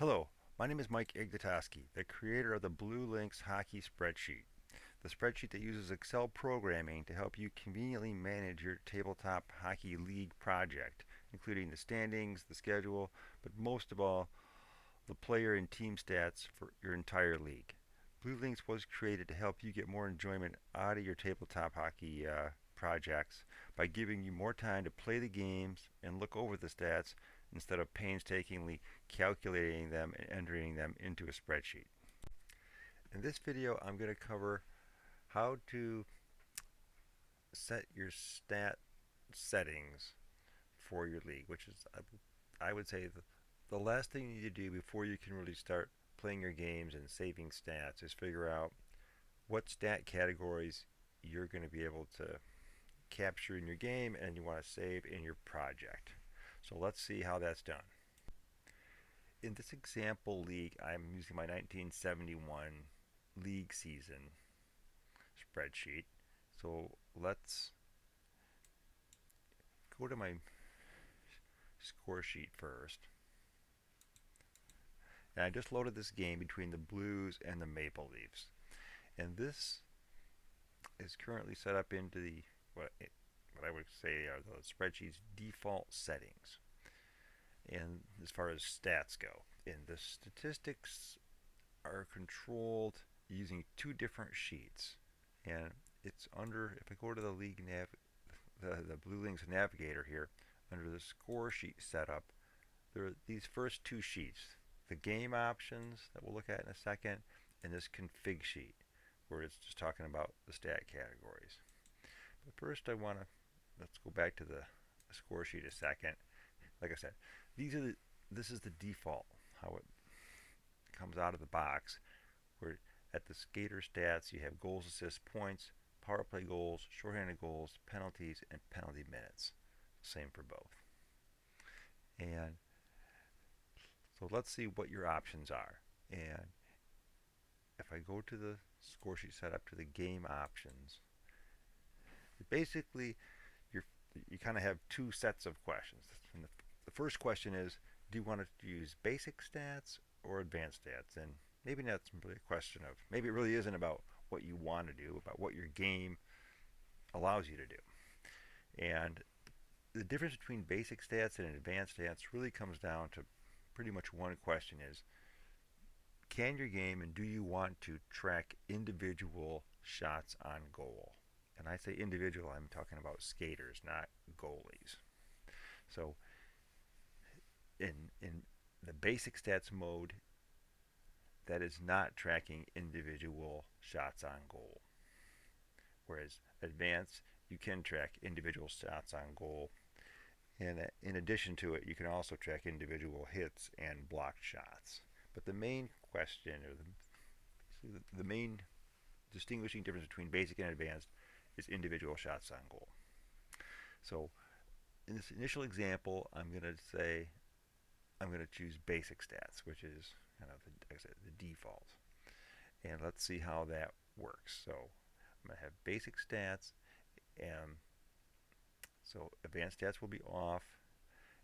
Hello, my name is Mike Ignatoski, the creator of the BlueLynx hockey spreadsheet, the spreadsheet that uses Excel programming to help you conveniently manage your tabletop hockey league project, including the standings, the schedule, but most of all, the player and team stats for your entire league. BlueLynx was created to help you get more enjoyment out of your tabletop hockey projects by giving you more time to play the games and look over the stats instead of painstakingly calculating them and entering them into a spreadsheet. In this video, I'm going to cover how to set your stat settings for your league, which is, I would say, the last thing you need to do before you can really start playing your games and saving stats is figure out what stat categories you're going to be able to capture in your game and you want to save in your project. So let's see how that's done. In this example league, I'm using my 1971 league season spreadsheet. So let's go to my score sheet first. And I just loaded this game between the Blues and the Maple Leafs. And this is currently set up into what I would say are the spreadsheet's default settings. And as far as stats go, and the statistics are controlled using two different sheets. And it's under, if I go to the league the BlueLynx navigator here, under the score sheet setup, there are these first two sheets, the game options that we'll look at in a second, and this config sheet where it's just talking about the stat categories. But first let's go back to the score sheet a second. Like I said, this is the default, how it comes out of the box, where at the skater stats you have goals, assists, points, power play goals, shorthanded goals, penalties, and penalty minutes. Same for both. And so let's see what your options are. And if I go to the score sheet setup to the game options, basically you kind of have two sets of questions. And the first question is, do you want to use basic stats or advanced stats? And maybe that's really a question of, maybe it really isn't about what you want to do, about what your game allows you to do. And the difference between basic stats and advanced stats really comes down to pretty much one question: is can your game and do you want to track individual shots on goal? And I say individual, I'm talking about skaters, not goalies. So in the basic stats mode, that is not tracking individual shots on goal. Whereas advanced, you can track individual shots on goal. And in addition to it, you can also track individual hits and blocked shots. But the main question, or the main distinguishing difference between basic and advanced, is individual shots on goal. So in this initial example, I'm going to say I'm going to choose basic stats, which is kind of like I said, the default. And let's see how that works. So I'm going to have basic stats, and so advanced stats will be off.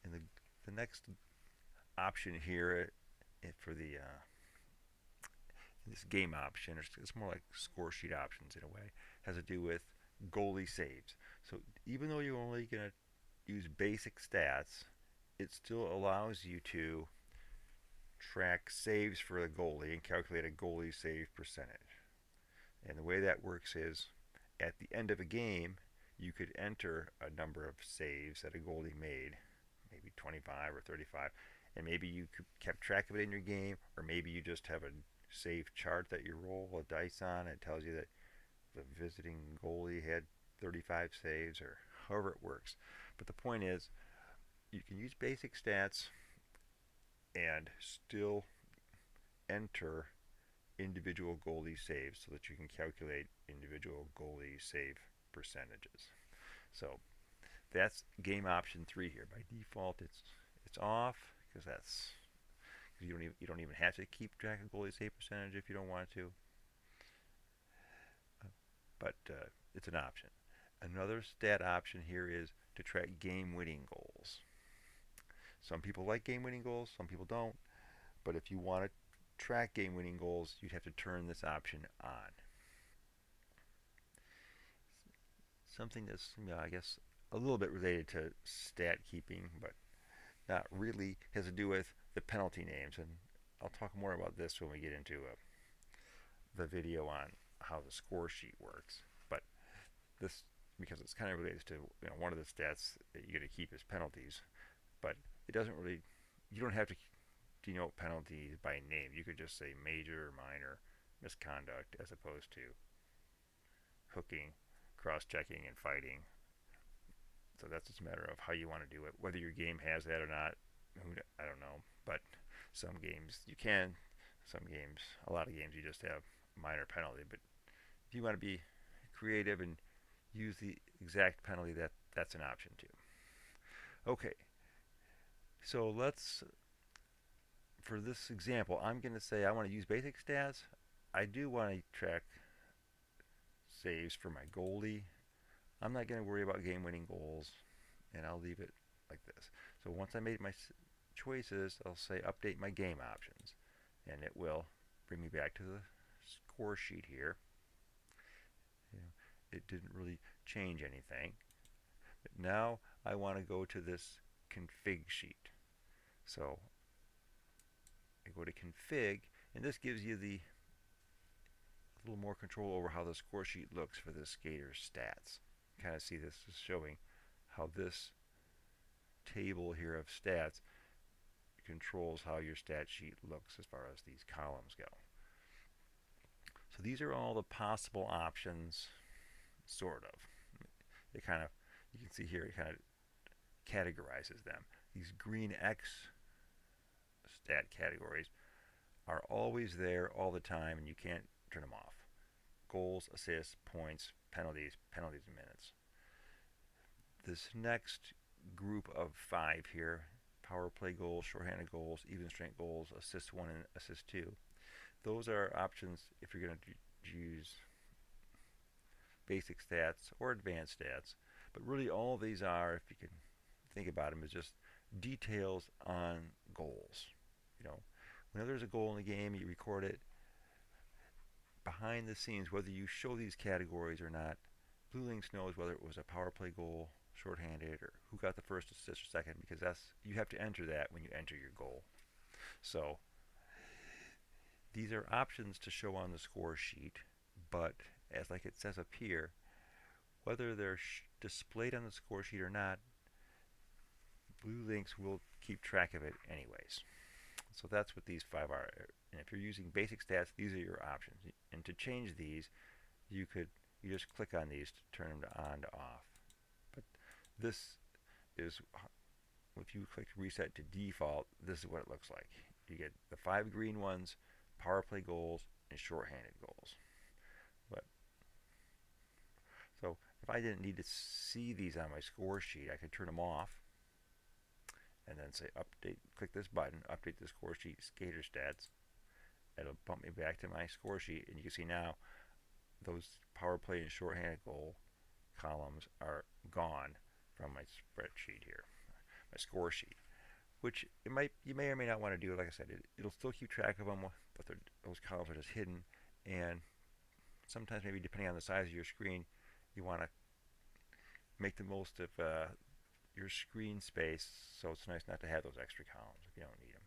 And the next option here for the this game option, it's more like score sheet options in a way, has to do with goalie saves. So even though you're only going to use basic stats, it still allows you to track saves for a goalie and calculate a goalie save percentage. And the way that works is at the end of a game, you could enter a number of saves that a goalie made, maybe 25 or 35, and maybe you kept track of it in your game, or maybe you just have a save chart that you roll a dice on. It tells you that the visiting goalie had 35 saves, or however it works. But the point is, you can use basic stats and still enter individual goalie saves so that you can calculate individual goalie save percentages. So that's game option 3 here. By default, it's off because you don't even have to keep track of goalie save percentage if you don't want to. But it's an option. Another stat option here is to track game-winning goals. Some people like game-winning goals, some people don't. But if you want to track game winning goals, you'd have to turn this option on. Something that's, I guess, a little bit related to stat keeping, but not really, has to do with the penalty names. And I'll talk more about this when we get into the video on how the score sheet works. But this, because it's kind of related to one of the stats that you get to keep is penalties, but it doesn't really. You don't have to denote penalties by name. You could just say major or minor misconduct as opposed to hooking, cross-checking, and fighting. So that's just a matter of how you want to do it. Whether your game has that or not, I don't know. But some games you can. Some games, a lot of games, you just have minor penalty. But if you want to be creative and use the exact penalty, that's an option too. Okay, so let's, for this example, I'm going to say I want to use basic stats. I do want to track saves for my goalie. I'm not going to worry about game-winning goals, and I'll leave it like this. So once I made my choices, I'll say update my game options, and it will bring me back to the score sheet here. It didn't really change anything. But now I want to go to this config sheet. So I go to config, and this gives you a little more control over how the score sheet looks for the skater's stats. Kind of see this is showing how this table here of stats controls how your stat sheet looks as far as these columns go. So these are all the possible options, sort of. It kind of, you can see here, it kind of categorizes them. These green X stat categories are always there all the time, and you can't turn them off. Goals, assists, points, penalties, penalties and minutes. This next group of 5 here, power play goals, shorthanded goals, even strength goals, assist 1 and assist 2. Those are options if you're going to use basic stats or advanced stats. But really all of these are, if you can think about them, is just details on goals. Whenever there's a goal in the game, you record it. Behind the scenes, whether you show these categories or not, BlueLynx knows whether it was a power play goal, shorthanded, or who got the first assist or second, because you have to enter that when you enter your goal. So these are options to show on the score sheet, but as like it says up here, whether they're displayed on the score sheet or not, BlueLynx will keep track of it anyways. So that's what these 5 are. And if you're using basic stats, these are your options. And to change these, you just click on these to turn them on to off. But this is, if you click reset to default, this is what it looks like. You get the 5 green ones, power play goals, and shorthanded goals. But so if I didn't need to see these on my score sheet, I could turn them off and then say update, click this button, update the score sheet skater stats. It'll bump me back to my score sheet, and you can see now those power play and shorthanded goal columns are gone from my spreadsheet here, my score sheet. Which you may or may not want to do. Like I said, it'll still keep track of them, but those columns are just hidden. And sometimes, maybe depending on the size of your screen, you want to make the most of your screen space, so it's nice not to have those extra columns if you don't need them.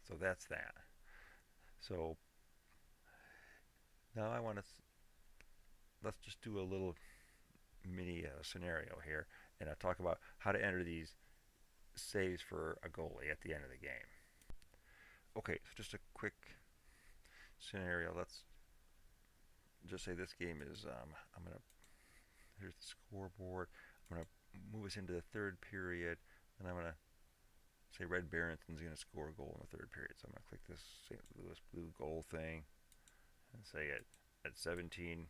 So that's that. So now let's just do a little mini scenario here, and I'll talk about how to enter these saves for a goalie at the end of the game. Okay, so just a quick scenario. Let's just say this game is, here's the scoreboard. I'm going to move us into the third period, and I'm going to say Red Barrington's going to score a goal in the third period. So I'm going to click this St. Louis Blue goal thing and say it at 17:43.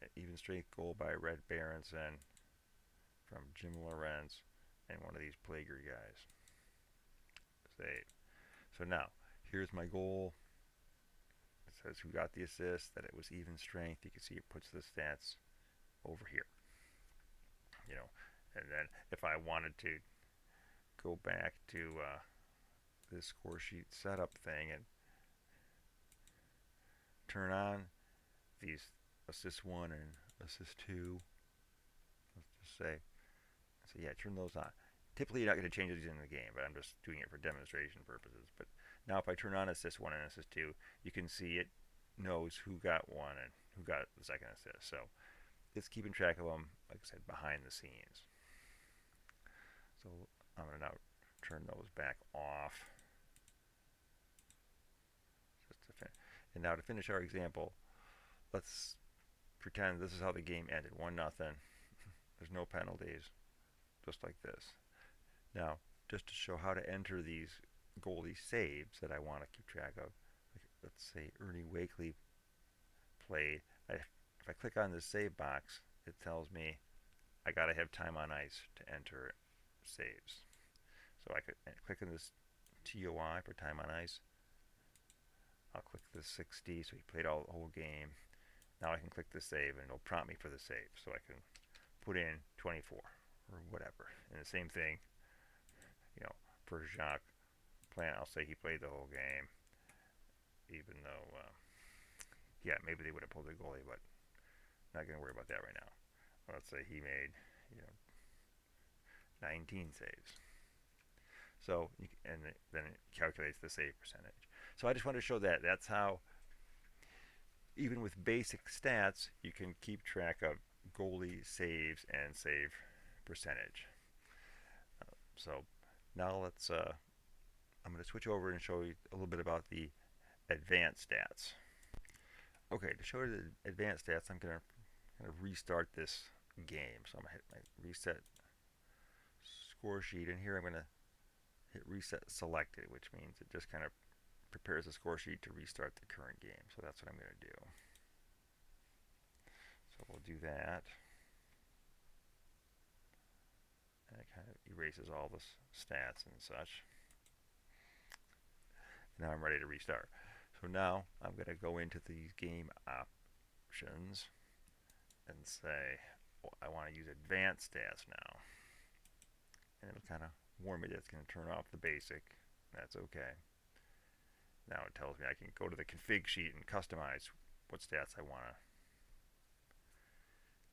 An even strength goal by Red Barrington from Jim Lorenz and one of these Plager guys. Save. So now, here's my goal. It says who got the assist, that it was even strength. You can see it puts the stats over here. And then if I wanted to go back to this score sheet setup thing and turn on these assist 1 and assist 2. Let's just say, so yeah, turn those on. Typically, you're not going to change these in the game, but I'm just doing it for demonstration purposes. But now, if I turn on assist 1 and assist 2, you can see it knows who got 1 and who got the second assist. So it's keeping track of them, like I said, behind the scenes. So I'm going to now turn those back off. And now to finish our example, let's pretend this is how the game ended. 1-0. There's no penalties, just like this. Now, just to show how to enter these goalie saves that I want to keep track of, let's say Ernie Wakely played. If I click on this save box, it tells me I got to have time on ice to enter saves. So I could click on this TOI for time on ice. I'll click the 60, so he played all the whole game. Now I can click the save, and it'll prompt me for the save. So I can put in 24 or whatever. And the same thing, for Jacques Plant, I'll say he played the whole game, even though, yeah, maybe they would have pulled the goalie, but not going to worry about that right now. Let's say he made, 19 saves. So, and then it calculates the save percentage. So I just want to show that. That's how, even with basic stats, you can keep track of goalie saves and save percentage. So now I'm going to switch over and show you a little bit about the advanced stats. Okay, to show you the advanced stats, I'm going to kind of restart this game. So I'm going to hit my reset score sheet, and here I'm going to hit reset selected, which means it just kind of prepares the score sheet to restart the current game. So that's what I'm going to do. So we'll do that. And it kind of erases all the stats and such. Now I'm ready to restart. So now I'm going to go into these game options and say, well, I want to use advanced stats now. And it'll kind of warn me that it's going to turn off the basic. That's okay. Now it tells me I can go to the config sheet and customize what stats I want to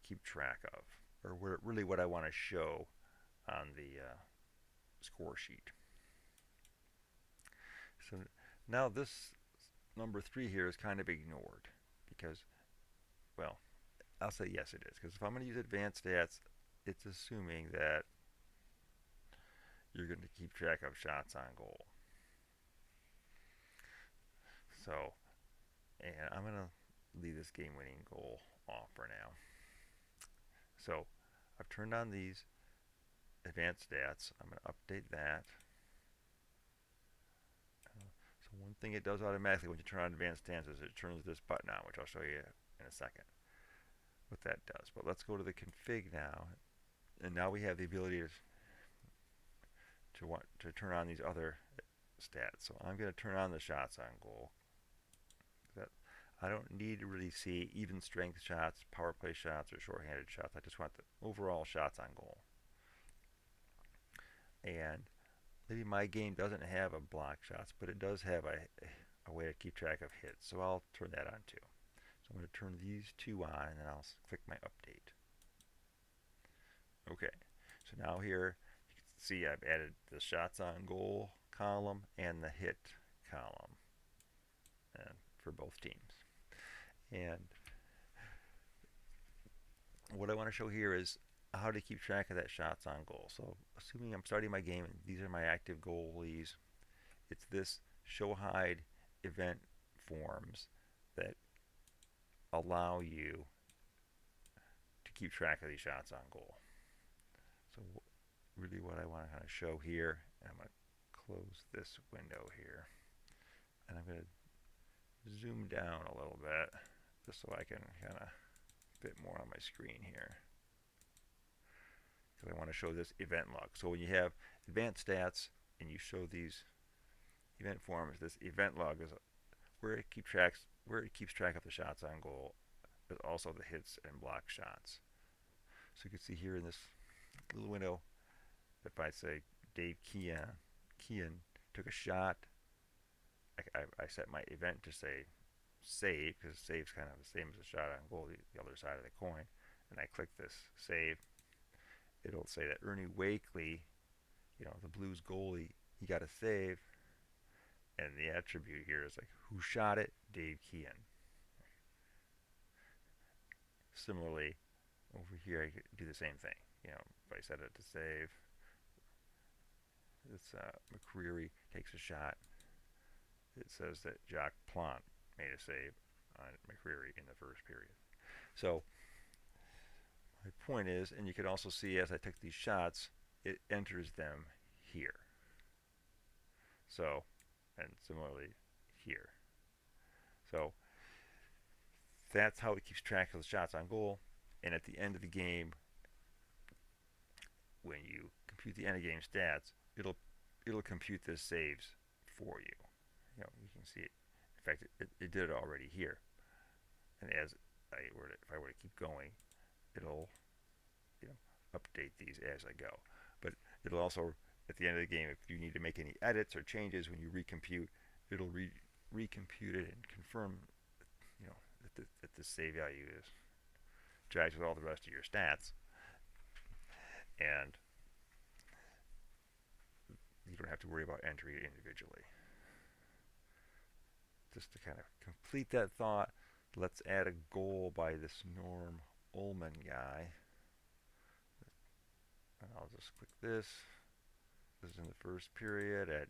keep track of, or really what I want to show on the score sheet. So now this number 3 here is kind of ignored because, well, I'll say yes it is, because if I'm going to use advanced stats, it's assuming that you're going to keep track of shots on goal. So, and I'm going to leave this game winning goal off for now. So I've turned on these advanced stats. I'm going to update that. So one thing it does automatically when you turn on advanced stats is it turns this button on, which I'll show you in a second what that does. But let's go to the config now, and now we have the ability to turn on these other stats. So I'm going to turn on the shots on goal. I don't need to really see even strength shots, power play shots, or shorthanded shots. I just want the overall shots on goal. And maybe my game doesn't have a block shots, but it does have a way to keep track of hits. So I'll turn that on too. So I'm going to turn these two on, and then I'll click my update. Okay, so now here you can see I've added the shots on goal column and the hit column for both teams. And what I want to show here is how to keep track of that shots on goal. So assuming I'm starting my game and these are my active goalies, it's this show hide event forms that allow you to keep track of these shots on goal. So really what I want to kind of show here, and I'm going to close this window here, and I'm going to zoom down a little bit just so I can kind of fit more on my screen here, because I want to show this event log. So when you have advanced stats and you show these event forms, this event log is where it keeps track of the shots on goal, but also the hits and block shots. So you can see here in this little window, if I say Dave Kean took a shot. I set my event to say save, because save's kind of the same as a shot on goal, the other side of the coin. And I click this save. It'll say that Ernie Wakely, the Blues goalie, he got a save. And the attribute here is like, who shot it? Dave Kean. Similarly, over here, I could do the same thing. If I set it to save, this McCreary takes a shot. It says that Jacques Plante made a save on McCreary in the first period. So my point is, and you can also see as I took these shots, it enters them here. So, and similarly here. So that's how it keeps track of the shots on goal. And at the end of the game, when you compute the end of game stats, it'll compute the saves for you. You can see it. In fact, it did it already here. And if I were to keep going, it'll update these as I go. But it'll also, at the end of the game, if you need to make any edits or changes when you recompute, it'll recompute it and confirm that the save value is jives with all the rest of your stats, and you don't have to worry about entering it individually. Just to kind of complete that thought, let's add a goal by this Norm Ullman guy. And I'll just click this. This is in the first period at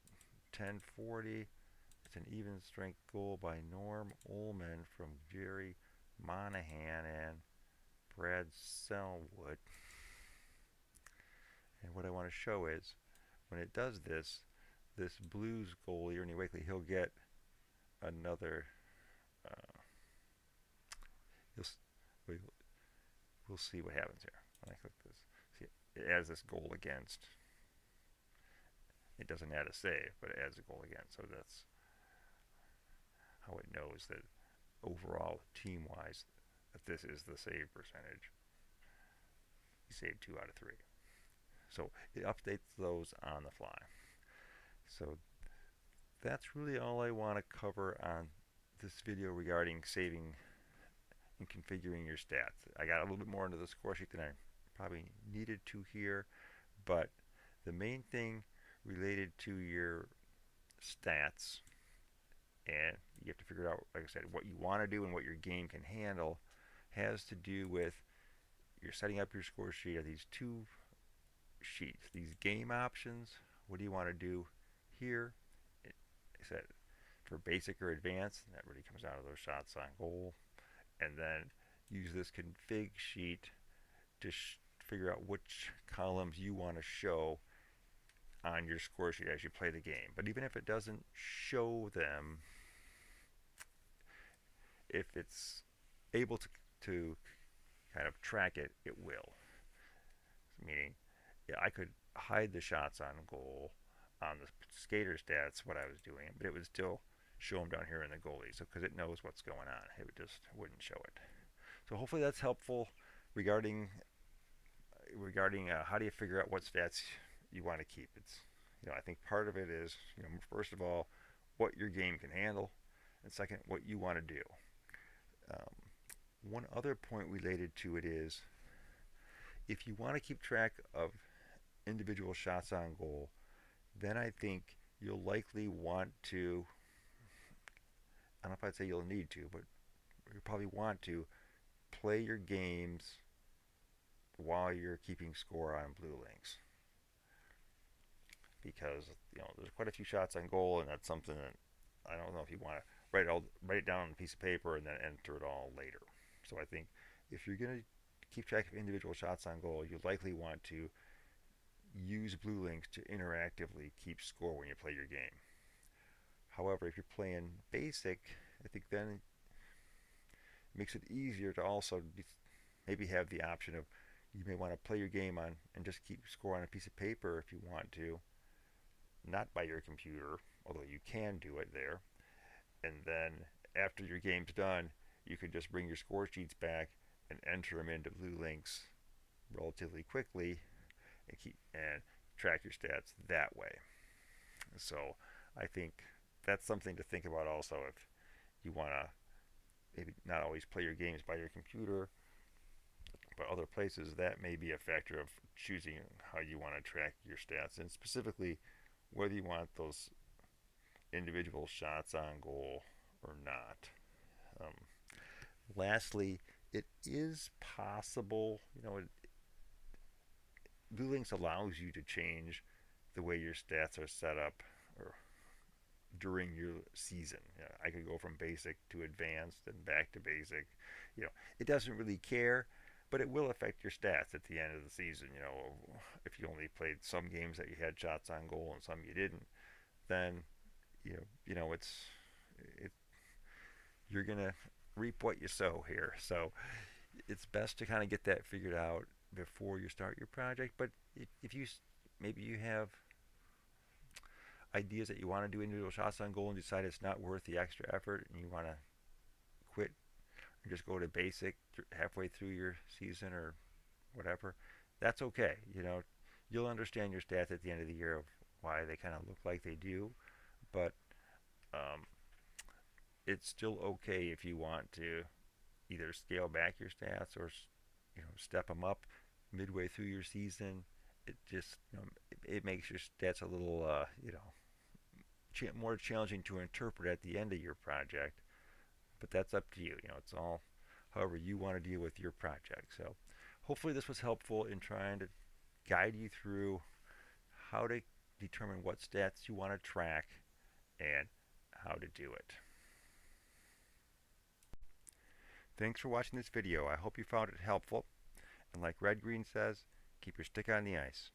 10:40. It's an even strength goal by Norm Ullman from Jerry Monahan and Brad Selwood. And what I want to show is, when it does this Blues goalie, Ernie Wakely, he'll get another. We'll see what happens here when I click this. See, it adds this goal against. It doesn't add a save, but it adds a goal against. So that's how it knows that overall, team-wise, that this is the save percentage. He saved 2 out of 3. So it updates those on the fly. So that's really all I want to cover on this video regarding saving and configuring your stats. I got a little bit more into the score sheet than I probably needed to here, but the main thing related to your stats, and you have to figure out, like I said, what you want to do and what your game can handle, has to do with you're setting up your score sheet of these 2 sheets, these game options. What do you want to do here? I said for basic or advanced, and that really comes down to those shots on goal. And then use this config sheet to figure out which columns you want to show on your score sheet as you play the game. But even if it doesn't show them, if it's able to kind of track it, it will. Meaning, I could hide the shots on goal on the skater stats, what I was doing, but it would still show them down here in the goalies, because it knows what's going on. It wouldn't show it. So hopefully that's helpful regarding how do you figure out what stats you want to keep. It's I think part of it is first of all what your game can handle, and second what you want to do. One other point related to it is, if you want to keep track of individual shots on goal, then I think you'll likely want to, I don't know if I'd say you'll need to, but you probably want to play your games while you're keeping score on BlueLynx. Because there's quite a few shots on goal, and that's something that I don't know if you want to write it down on a piece of paper and then enter it all later. So I think if you're going to keep track of individual shots on goal, you likely want to use BlueLynx to interactively keep score when you play your game. However, if you're playing basic, I think then it makes it easier to also maybe have the option of, you may want to play your game on and just keep score on a piece of paper if you want to, not by your computer, although you can do it there. And then after your game's done, you can just bring your score sheets back and enter them into BlueLynx relatively quickly, and track your stats that way. So I think that's something to think about also if you want to maybe not always play your games by your computer, but other places that may be a factor of choosing how you want to track your stats, and specifically whether you want those individual shots on goal or not. Um, Lastly, it is possible, BlueLynx allows you to change the way your stats are set up or during your season. I could go from basic to advanced and back to basic. It doesn't really care, but it will affect your stats at the end of the season. If you only played some games that you had shots on goal and some you didn't, then it you're gonna reap what you sow here. So it's best to kind of get that figured out before you start your project. But if you maybe you have ideas that you want to do individual shots on goal and decide it's not worth the extra effort and you want to quit and just go to basic halfway through your season or whatever, that's okay. You'll understand your stats at the end of the year of why they kind of look like they do, but um, it's still okay if you want to either scale back your stats or step them up midway through your season. It just it makes your stats a little more challenging to interpret at the end of your project. But that's up to you. It's all however you want to deal with your project. So hopefully this was helpful in trying to guide you through how to determine what stats you want to track and how to do it. Thanks for watching this video. I hope you found it helpful. And like Red Green says, keep your stick on the ice.